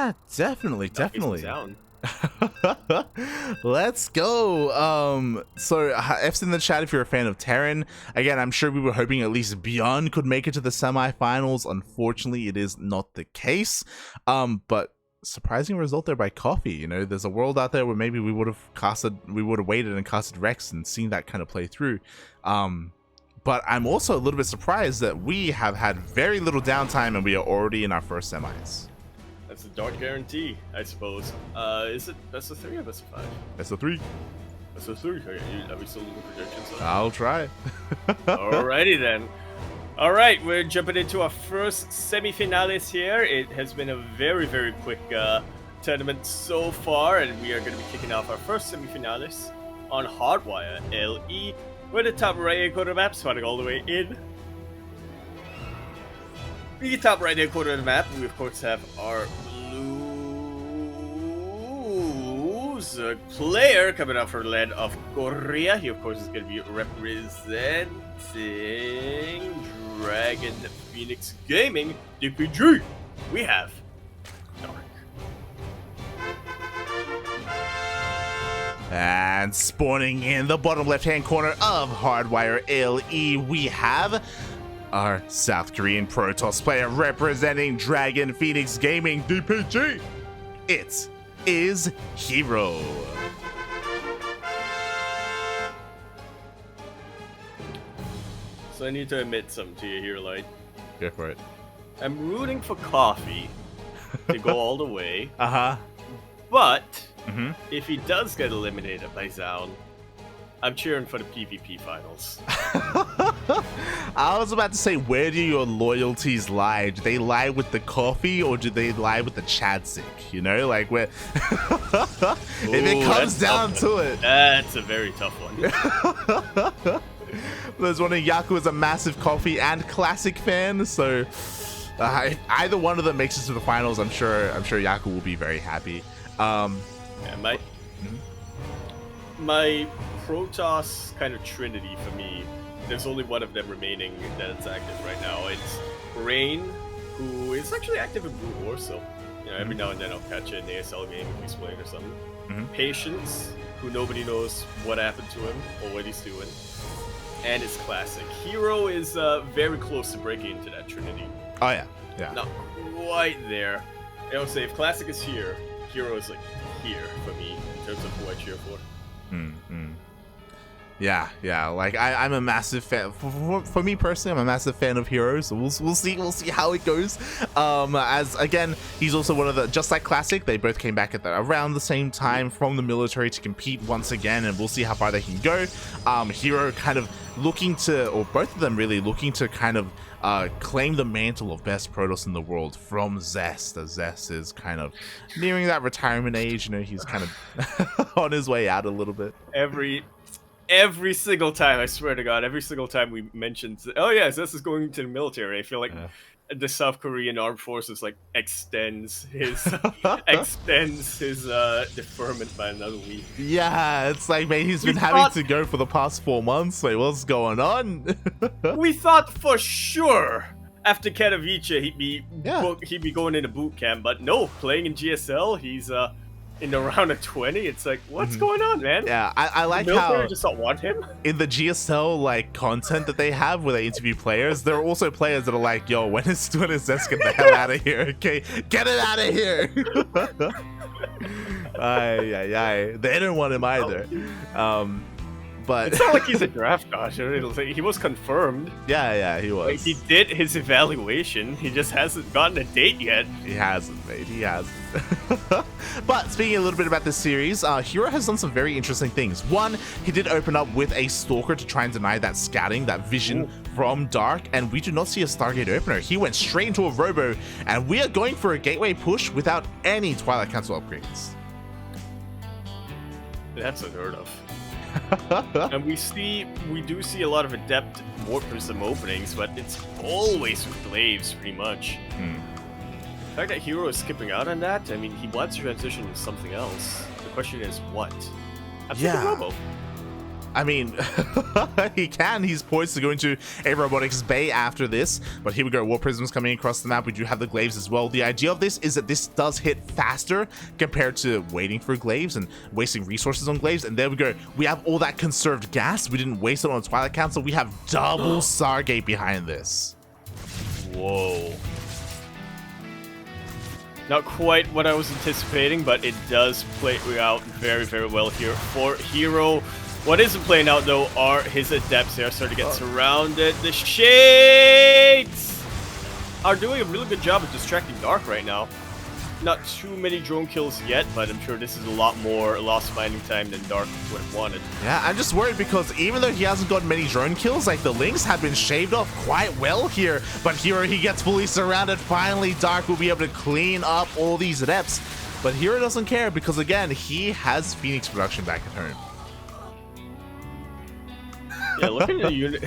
Yeah, definitely, definitely. Down. Let's go. So F's in the chat if you're a fan of Terran. Again, I'm sure we were hoping at least Beyond could make it to the semifinals. Unfortunately, it is not the case. But surprising result there by Coffee. You know, there's a world out there where maybe we would have waited and casted Rex and seen that kind of play through. But I'm also a little bit surprised that we have had very little downtime and we are already in our first semis. That's a dark guarantee, I suppose. Is it best of 3 or best of 5? Best of 3. Best of 3. Okay, are we still doing predictions? I'll try. Alrighty then. Alright, we're jumping into our first semifinales here. It has been a very, very quick tournament so far, and we are going to be kicking off our first semifinales on Hardwire LE. We're the top right-hand corner of the map, spawning all the way in. The top right-hand corner of the map, we of course have our blues player coming out from the land of Korea. He of course is going to be representing Dragon Phoenix Gaming DPG. We have Dark. And spawning in the bottom left-hand corner of Hardwire LE, we have our South Korean Protoss player representing Dragon Phoenix Gaming DPG. It is herO. So I need to admit something to you here, Light. Go for it. I'm rooting for Coffee to go all the way. But if he does get eliminated by Zaun, I'm cheering for the PvP finals. I was about to say, where do your loyalties lie? Do they lie with the Coffee or do they lie with the Chadzik? You know, like where if it comes down to it. That's a very tough one. There's one of Yaku is a massive Coffee and Classic fan, so if either one of them makes it to the finals, I'm sure Yaku will be very happy. Yeah, my Protoss kind of trinity for me, there's only one of them remaining that's active right now. It's Rain, who is actually active in Blue War, so you know, every now and then I'll catch an ESL game if he's playing or something. Patience, who nobody knows what happened to him or what he's doing. And it's Classic. herO is very close to breaking into that trinity. Oh yeah, yeah. Not quite there. I would say if Classic is here, herO is like here for me in terms of who I cheer for. Yeah, like I'm a massive fan. For me personally, I'm a massive fan of herO, so we'll see how it goes. As again, he's also one of the, just like Classic, they both came back at around the same time from the military to compete once again, and we'll see how far they can go. herO kind of looking to, or both of them really looking to kind of claim the mantle of best Protoss in the world from Zest, as Zest is kind of nearing that retirement age. You know, he's kind of on his way out a little bit. Every single time, I swear to God, every single time we mention, oh yeah, Zest is going to the military, I feel like the South Korean armed forces like extends his deferment by another week. Yeah, it's like, man, he's been having to go for the past 4 months. Like, what's going on? We thought for sure after Katowice he'd be going into boot camp, but no, playing in GSL, he's in the round of 20. It's like, what's going on, man? Yeah, I like the how just don't want him. In the GSL like content that they have where they interview players, there are also players that are like, yo, when is Zest get the hell out of here? Okay, get it out of here. They didn't want him either. But it's not like he's a draft dodger. He was confirmed. Yeah, he was. Like, he did his evaluation. He just hasn't gotten a date yet. He hasn't, mate. He hasn't. But speaking a little bit about this series, herO has done some very interesting things. One, he did open up with a Stalker to try and deny that scouting, that vision from Dark, and we do not see a Stargate opener. He went straight into a Robo, and we are going for a gateway push without any Twilight Council upgrades. That's unheard of. And we do see a lot of Adept Warp Prism openings, but it's always with Glaives, pretty much. The fact that herO is skipping out on that, I mean, he wants to transition to something else. The question is, what? I'm thinking Robo. I mean, he can. He's poised to go into a robotics bay after this. But here we go. War Prisms coming across the map. We do have the glaives as well. The idea of this is that this does hit faster compared to waiting for glaives and wasting resources on glaives. And there we go. We have all that conserved gas. We didn't waste it on Twilight Council. We have double Stargate behind this. Whoa. Not quite what I was anticipating, but it does play out very, very well here for herO. What isn't playing out, though, are his adepts. They are starting to get surrounded. The Shades are doing a really good job of distracting Dark right now. Not too many drone kills yet, but I'm sure this is a lot more lost mining time than Dark would have wanted. Yeah, I'm just worried because even though he hasn't got many drone kills, like the links have been shaved off quite well here. But here he gets fully surrounded. Finally, Dark will be able to clean up all these adepts. But herO doesn't care because, again, he has Phoenix production back at home. Yeah, look at the unit.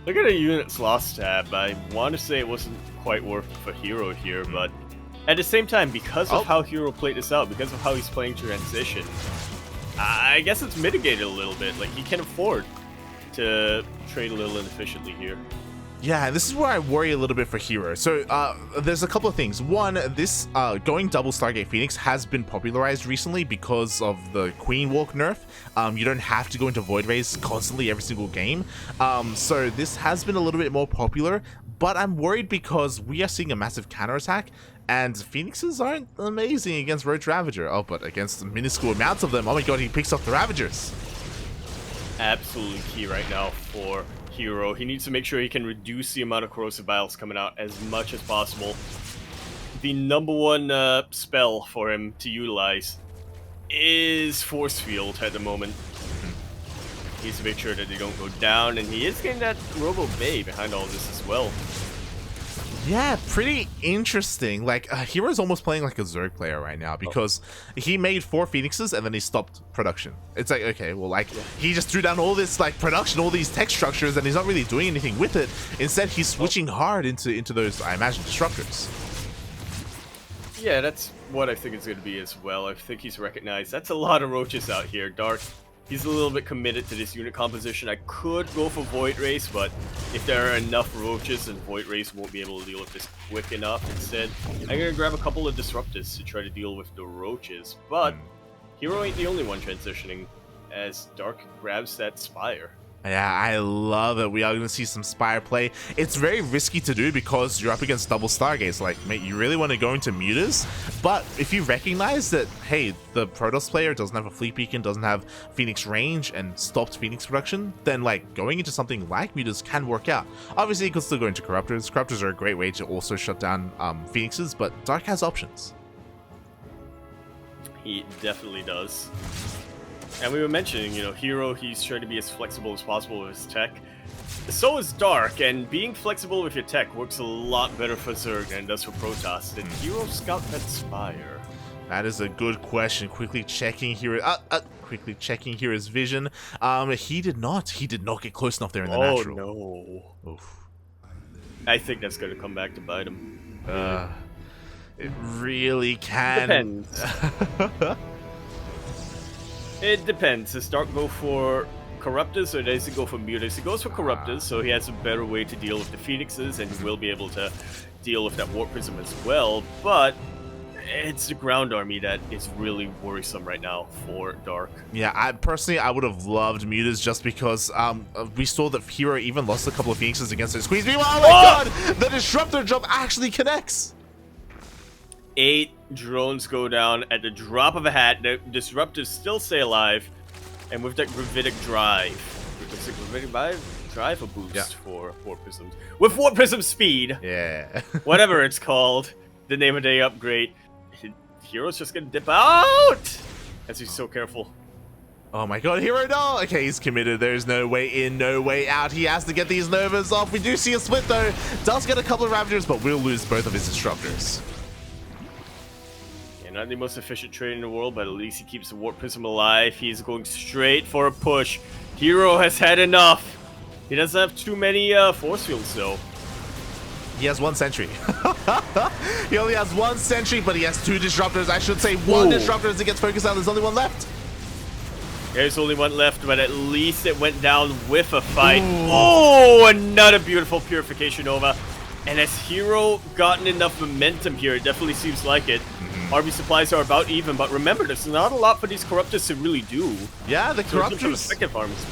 Look at the units lost tab. I want to say it wasn't quite worth it for herO here, but at the same time, because of how herO played this out, because of how he's playing transition, I guess it's mitigated a little bit. Like, he can afford to trade a little inefficiently here. Yeah, this is where I worry a little bit for herO. So there's a couple of things. One, this going double Stargate Phoenix has been popularized recently because of the Queen Walk nerf. You don't have to go into Void Rays constantly every single game. So this has been a little bit more popular, but I'm worried because we are seeing a massive counterattack, and Phoenixes aren't amazing against Roach Ravager. Oh, but against minuscule amounts of them, oh my god, he picks up the Ravagers. Absolutely key right now for herO. He needs to make sure he can reduce the amount of corrosive vials coming out as much as possible. The number one spell for him to utilize is Force Field at the moment. He needs to make sure that they don't go down, and he is getting that Robo Bay behind all this as well. Yeah, pretty interesting. Like, herO's almost playing like a Zerg player right now because he made 4 Phoenixes and then he stopped production. It's like, okay, well, like, he just threw down all this, like, production, all these tech structures, and he's not really doing anything with it. Instead, he's switching hard into those, I imagine, disruptors. Yeah, that's what I think it's going to be as well. I think he's recognized that's a lot of roaches out here. Dark, he's a little bit committed to this unit composition. I could go for Void Race, but if there are enough roaches, then Void Race won't be able to deal with this quick enough. Instead, I'm going to grab a couple of disruptors to try to deal with the roaches. But herO ain't the only one transitioning, as Dark grabs that Spire. Yeah, I love it. We are going to see some Spire play. It's very risky to do because you're up against double Stargates. Like, mate, you really want to go into Mutas, but if you recognize that, hey, the Protoss player doesn't have a Fleet Beacon, doesn't have Phoenix range, and stopped Phoenix production, then, like, going into something like Mutas can work out. Obviously, you can still go into Corruptors. Corruptors are a great way to also shut down Phoenixes, but Dark has options. He definitely does. And we were mentioning, you know, herO, he's trying to be as flexible as possible with his tech. So is Dark, and being flexible with your tech works a lot better for Zerg than it does for Protoss. Did herO scout that Spire? That is a good question. Quickly checking here. Quickly checking here his vision. He did not. He did not get close enough there in the natural. Oh no. Oof. I think that's going to come back to bite him. It really can. Depends. It depends. Does Dark go for Corruptors or does he go for Mutas? He goes for Corruptors, so he has a better way to deal with the Phoenixes, and he will be able to deal with that Warp Prism as well. But it's the ground army that is really worrisome right now for Dark. Yeah, I would have loved Mutas just because we saw that herO even lost a couple of Phoenixes against it. Squeeze me! Oh my god! The Disruptor jump actually connects! 8 drones go down at the drop of a hat. The Disruptors still stay alive, and with that Gravitic Drive, it's a Gravitic Drive a boost for Warp Prisms. With Warp Prism Speed, yeah, whatever it's called, the name of the upgrade, herO's just gonna dip out as he's so careful. Oh my god, herO, no! Okay, he's committed. There's no way in, no way out. He has to get these Novas off. We do see a split though. Does get a couple of Ravagers, but will lose both of his Disruptors. Not the most efficient trade in the world, but at least he keeps the Warp Prism alive. He's going straight for a push. herO has had enough. He doesn't have too many force fields, though. He has 1 sentry. He only has 1 sentry, but he has 2 Disruptors. I should say 1 Disruptor as he gets focused out. There's only 1 left. There's only one left, but at least it went down with a fight. Oh, another beautiful Purification Nova. And has herO gotten enough momentum here? It definitely seems like it. RB supplies are about even, but remember, there's not a lot for these Corruptors to really do. Yeah, the Corruptors.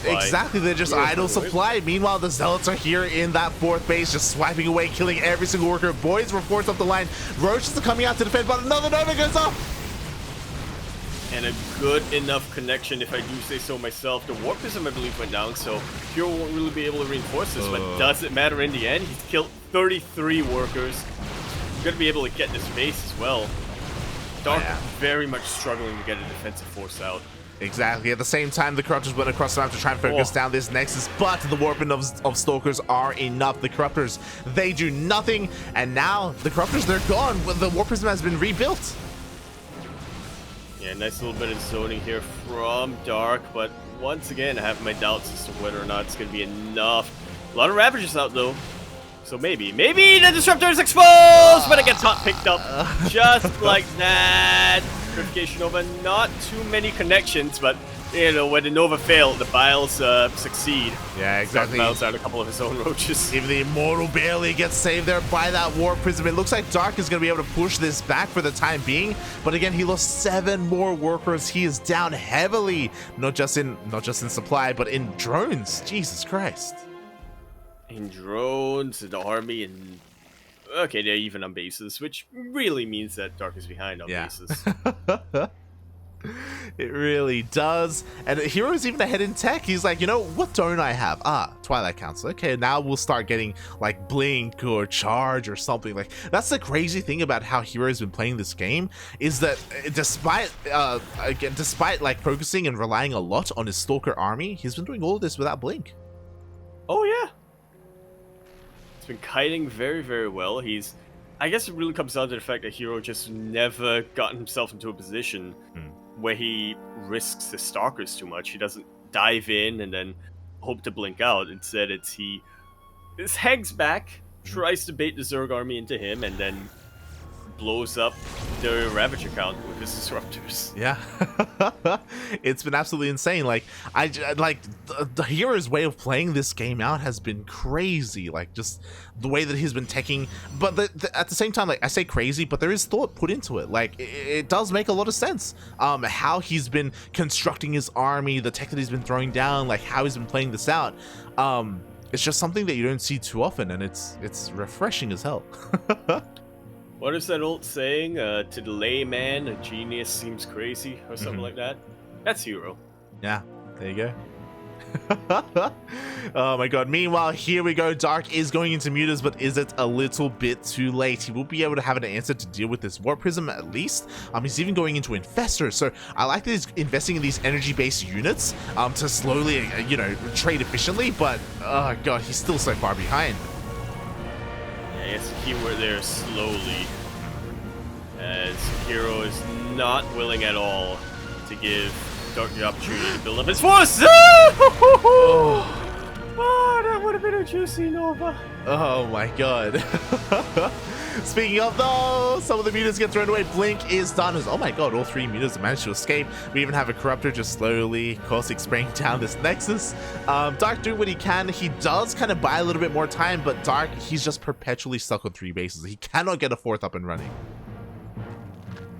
Exactly, they're just idle supply. Meanwhile, the Zealots are here in that 4th base, just swiping away, killing every single worker. Boys were forced up the line. Roaches are coming out to defend, but another Nova goes off. And a good enough connection, if I do say so myself. The Warp Prism, I believe, went down, so herO won't really be able to reinforce this, but does it matter in the end? He's killed 33 workers. He's going to be able to get this base as well. Dark very much struggling to get a defensive force out. Exactly. At the same time, the Corruptors went across the map to try and focus down this Nexus, but the warping of Stalkers are enough. The Corruptors, they do nothing, and now the Corruptors, they're gone. The Warp Prism has been rebuilt. Yeah, nice little bit of zoning here from Dark, but once again, I have my doubts as to whether or not it's going to be enough. A lot of Ravagers out, though. So maybe the Disruptor is exposed, but it gets hot picked up just like that. Purification Nova, not too many connections, but you know, when the Nova fail, the Biles succeed. Yeah, exactly. Biles out a couple of his own roaches. Even the Immortal barely gets saved there by that Warp Prism. It looks like Dark is going to be able to push this back for the time being, but again, he lost 7 more workers. He is down heavily, not just in supply, but in drones. Jesus Christ. In drones, in the army, and okay, they're even on bases, which really means that Dark is behind on bases. It really does. And herO's even ahead in tech. He's like, you know, what don't I have? Twilight Council. Okay, now we'll start getting like Blink or Charge or something. Like, that's the crazy thing about how herO's been playing this game, is that despite like focusing and relying a lot on his Stalker army, he's been doing all of this without Blink. Oh yeah. Been kiting very, very well. I guess it really comes down to the fact that herO just never gotten himself into a position where he risks the Stalkers too much. He doesn't dive in and then hope to blink out. Instead, he hangs back, tries to bait the Zerg army into him, and then blows up the Ravager count with his Disruptors. Yeah. It's been absolutely insane. Like, the hero's way of playing this game out has been crazy. Like, just the way that he's been taking, but at the same time, like, I say crazy, but there is thought put into it. Like, it does make a lot of sense. How he's been constructing his army, the tech that he's been throwing down, like how he's been playing this out. It's just something that you don't see too often, and it's refreshing as hell. What is that old saying? To the layman, a genius seems crazy, or something like that? That's herO. Yeah, there you go. Oh my god. Meanwhile, here we go. Dark is going into mutas, but is it a little bit too late? He will be able to have an answer to deal with this Warp Prism at least. He's even going into Infestor, so I like that he's investing in these energy-based units to slowly, you know, trade efficiently, but oh god, he's still so far behind. Yeah, it's a keyword there, slowly, as herO is not willing at all to give Dark the opportunity to build up his force. Oh, that would have been a juicy Nova. Oh my god. Speaking of, though, some of the mutas get thrown away. Blink is done. Oh my god, all 3 mutas have managed to escape. We even have a Corruptor just slowly, caustic spraying down this Nexus. Dark doing what he can. He does kind of buy a little bit more time, but Dark, he's just perpetually stuck on 3 bases. He cannot get a 4th up and running.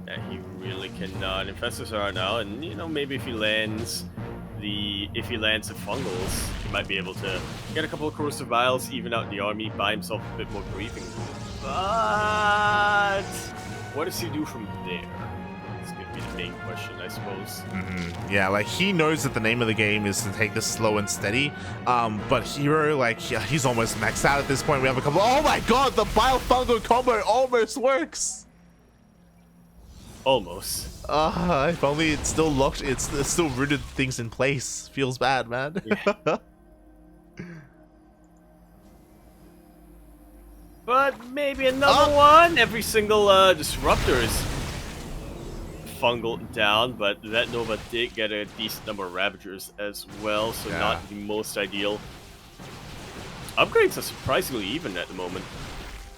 Yeah, he really cannot. Infestors are now, and you know, maybe if he lands the fungals, he might be able to get a couple of corrosive vials, even out the army, buy himself a bit more breathing. But what does he do from there? It's gonna be the main question, I suppose. Yeah, like, he knows that the name of the game is to take this slow and steady. But herO, like, he's almost maxed out at this point. We have a couple. Oh my god, the bile fungal combo almost works. Almost. If only it's still locked. It's still rooted things in place. Feels bad, man. Yeah. But maybe another one. Every single disruptor is fungal down, but that Nova did get a decent number of Ravagers as well, so not the most ideal. Upgrades are surprisingly even at the moment.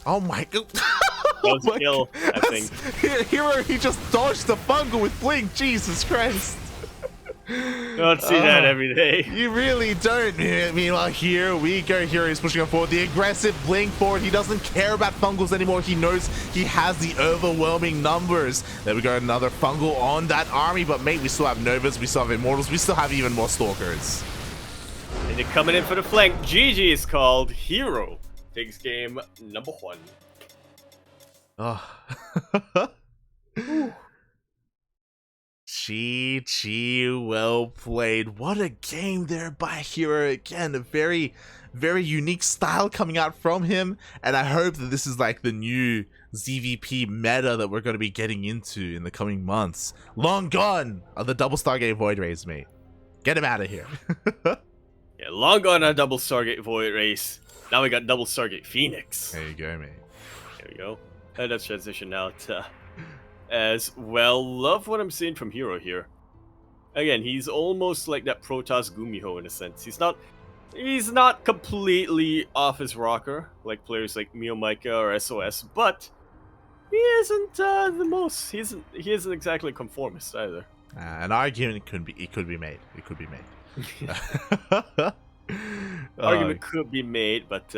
Oh my god. That was a kill, I think. herO, he just dodged the fungal with Blink. Jesus Christ. Don't see that every day. You really don't. Meanwhile, here we go. Here he's pushing on forward. The aggressive blink forward. He doesn't care about fungals anymore. He knows he has the overwhelming numbers. There we go. Another fungal on that army. But mate, we still have Novas. We still have Immortals. We still have even more Stalkers. And they're coming in for the flank. GG is called. herO takes game number 1. Oh. Chi, well played. What a game there by herO. Again, a very, very unique style coming out from him. And I hope that this is like the new ZVP meta that we're going to be getting into in the coming months. Long gone are the double Stargate Void Rays, mate. Get him out of here. Yeah, long gone on double Stargate Void Race. Now we got double Stargate Phoenix. There you go, mate. There we go. And let's transition now to as well. Love what I'm seeing from herO here. Again, he's almost like that Protoss Gumiho in a sense. He's not completely off his rocker like players like Mio Micah or SOS, but he isn't the most. He isn't exactly conformist either. An argument could be made. It could be made. Argument could be made, but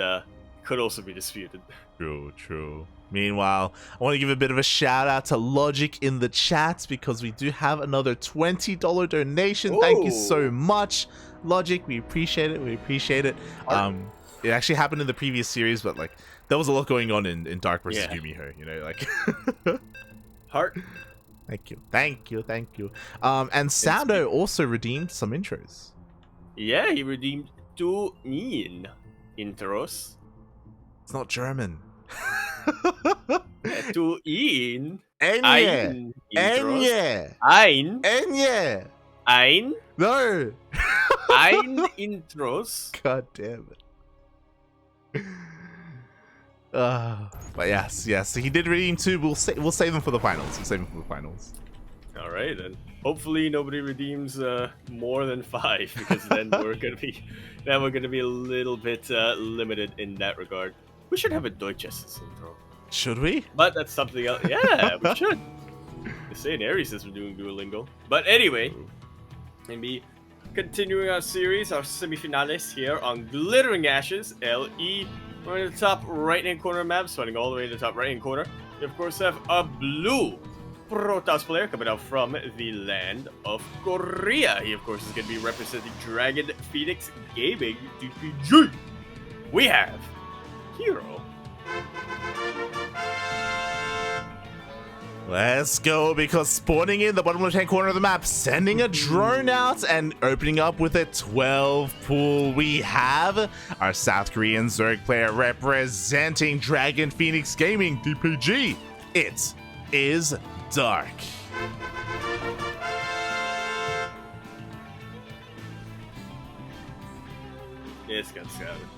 could also be disputed. True. Meanwhile, I want to give a bit of a shout out to Logic in the chat because we do have another $20 donation. Thank you so much, Logic. We appreciate it. It actually happened in the previous series, but like there was a lot going on in Dark versus Gumiho, you know, like Heart. Thank you. And Sando also redeemed some intros. Yeah, he redeemed 2 mean intros. It's not German. 2 in Enya. intros. Ein. No. Ein intros. God damn it. But yes, so he did redeem 2. We'll save them for the finals. All right, then. Hopefully nobody redeems more than 5 because then we're gonna be a little bit limited in that regard. We should have a Deutsches intro. Should we? But that's something else. Yeah, we should. They say in Aries is doing Duolingo. But anyway, and be continuing our series, our semifinales here on Glittering Ashes, LE. We're in the top right-hand corner map, starting all the way to the top right-hand corner. We, of course, have a blue Protoss player coming out from the land of Korea. He, of course, is going to be representing Dragon Phoenix Gaming DPG. We have herO. Let's go, because spawning in the bottom left-hand corner of the map, sending a drone out and opening up with a 12 pool. We have our South Korean Zerg player representing Dragon Phoenix Gaming DPG. It is Dark. It's got scouted.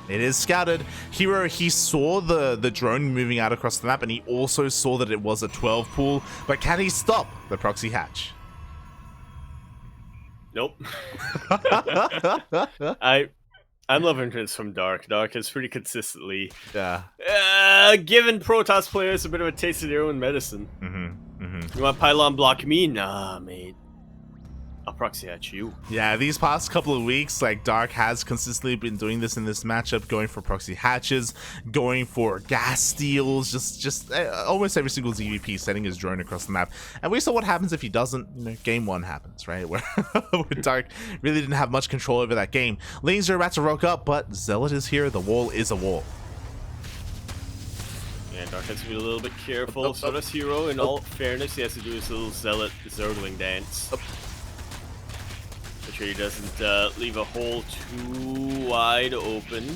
It is scouted. herO, he saw the drone moving out across the map, and he also saw that it was a 12 pool. But can he stop the proxy hatch? Nope. I'm loving this from Dark. Dark has pretty consistently given Protoss players a bit of a taste of their own medicine. You want pylon block me? Nah, mate. I'll proxy at you. Yeah, these past couple of weeks, like, Dark has consistently been doing this in this matchup, going for proxy hatches, going for gas steals, just almost every single ZVP sending his drone across the map. And we saw what happens if he doesn't. You know, game 1 happens, right? Where Dark really didn't have much control over that game. Lanes are about to rock up, but Zealot is here. The wall is a wall. Yeah, Dark has to be a little bit careful. So does herO. In all fairness, he has to do his little Zealot Zergling dance. Make sure he doesn't leave a hole too wide open.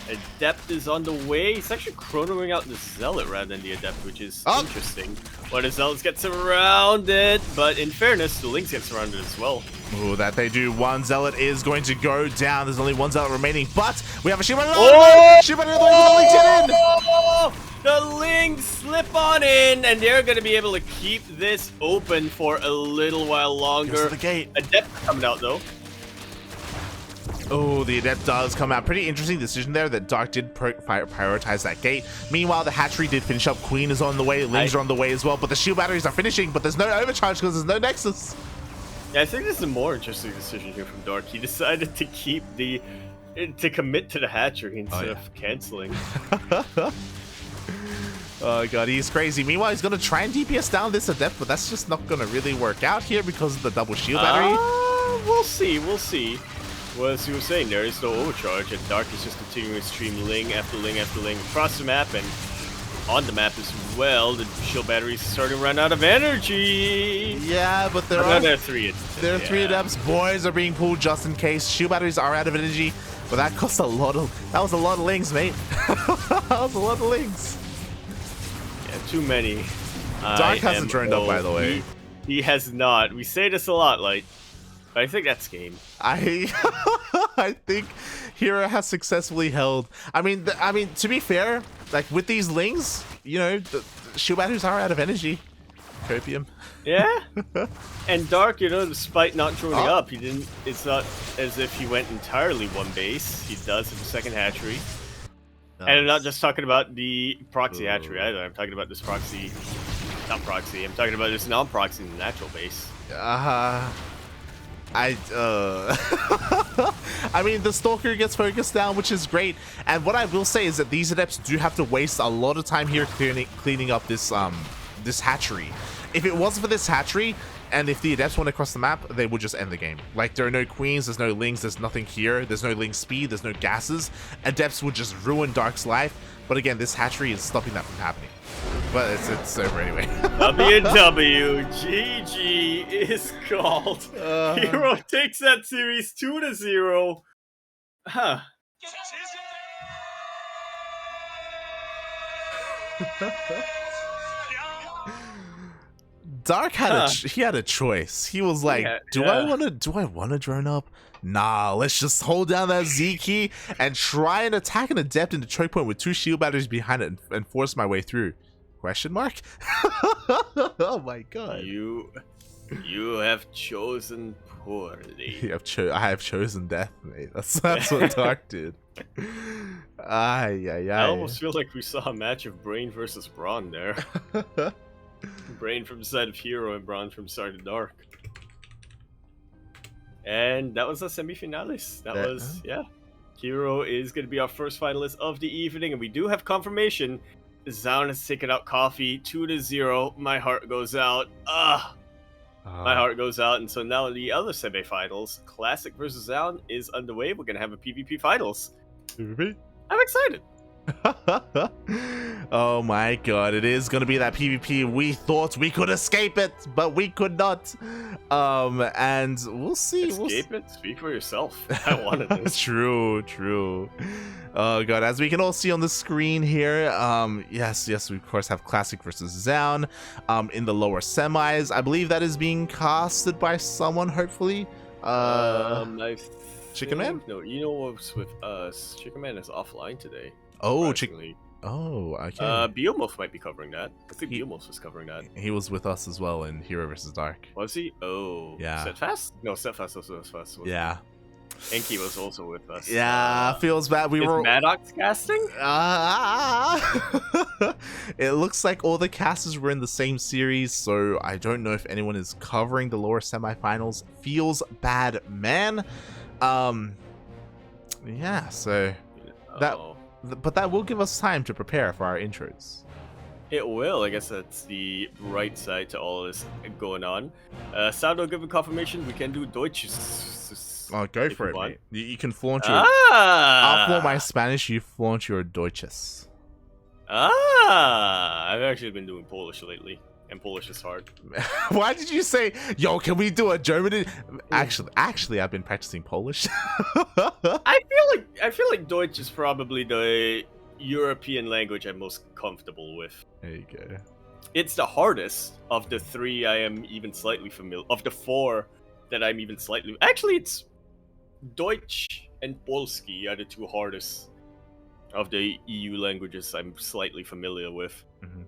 Adept is on the way. He's actually chronoing out the Zealot rather than the Adept, which is interesting. But the Zealots get surrounded, but in fairness, the Lynx get surrounded as well. Oh, that they do. One Zealot is going to go down. There's only one Zealot remaining, but we have a Shiba. The Lynx slip on in, and they're going to be able to keep this open for a little while longer. The gate. Adept coming out, though. Oh, the Adept does come out. Pretty interesting decision there that Dark did prioritize that gate. Meanwhile, the hatchery did finish up. Queen is on the way. Lings are on the way as well, but the shield batteries are finishing, but there's no overcharge because there's no Nexus. Yeah, I think this is a more interesting decision here from Dark. He decided to commit to the hatchery instead of canceling. Oh god, he's crazy. Meanwhile, he's gonna try and DPS down this Adept, but that's just not gonna really work out here because of the double shield battery. We'll see. Well, as you were saying, there is no overcharge, and Dark is just continuing to stream ling after ling after ling across the map, and on the map as well. The shield battery is starting to run out of energy. Yeah, but there are three Adepts. Boys are being pulled just in case. Shield batteries are out of energy, but that cost a lot of. That was a lot of lings, mate. That was a lot of lings. Yeah, too many. Dark hasn't turned up, by the way. He has not. We say this a lot, like, but I think that's game. I think herO has successfully held. I mean, to be fair, like with these lings, you know, the shield batteries are out of energy. Copium. Yeah. And Dark, you know, despite not joining up, he didn't. It's not as if he went entirely one base. He does have a second hatchery. Nice. And I'm not just talking about the proxy hatchery either. I'm talking about this proxy, not proxy. I'm talking about this non-proxy in the natural base. I mean, the Stalker gets focused down, which is great. And what I will say is that these Adepts do have to waste a lot of time here cleaning up this this hatchery. If it wasn't for this hatchery, and if the Adepts went across the map, they would just end the game. Like, there are no queens, there's no lings, there's nothing here, there's no ling speed, there's no gases. Adepts would just ruin Dark's life. But again, this hatchery is stopping that from happening. But it's over anyway. W&W, GG is called. herO takes that series 2-0. Huh. Dark had he had a choice. He was like, do I want to drone up? Nah, let's just hold down that Z key and try and attack an Adept in the choke point with 2 shield batteries behind it and force my way through. Question mark? Oh my god. You have chosen poorly. I have chosen death, mate. That's what Dark did. I almost feel like we saw a match of Brain versus Brawn there. Brain from the side of herO and Brawn from the side of Dark. And that was the semifinales. That was, herO is going to be our first finalist of the evening, and we do have confirmation. Zaun has taken out Coffee 2-0. My heart goes out. My heart goes out. And so now the other semifinals, Classic versus Zaun, is underway. We're going to have a PvP finals. PvP? I'm excited. Oh my god, it is gonna be that PvP. We thought we could escape it, but we could not. And we'll see. Escape it? Speak for yourself. I wanted this. True. Oh god, as we can all see on the screen here, yes, we of course have Classic versus Zaun in the lower semis. I believe that is being casted by someone, hopefully. Chicken Man? No, you know what's with us? Chicken Man is offline today. Oh, okay. Biomorph might be covering that. I think Biomorph was covering that. He was with us as well in herO versus Dark. Was he? Oh. Yeah. Steadfast? No, Steadfast was with us. Yeah. Enki was also with us. Yeah, feels bad. We were Maddox casting? It looks like all the casters were in the same series, so I don't know if anyone is covering the lower semifinals. Feels bad, man. Yeah, so but that will give us time to prepare for our intros. It will. I guess that's the right side to all of this going on. Sando given confirmation, we can do Deutsch. Oh, go for it, mate. You can flaunt your... I'll flaunt my Spanish, you flaunt your Deutsches. I've actually been doing Polish lately. And Polish is hard. Why did you say, yo, can we do a German? Actually, I've been practicing Polish. I feel like Deutsch is probably the European language I'm most comfortable with. There you go. It's the hardest of the 3 I am even slightly familiar. Of the 4 that I'm even slightly. Actually, it's Deutsch and Polski are the 2 hardest of the EU languages I'm slightly familiar with. Mm-hmm.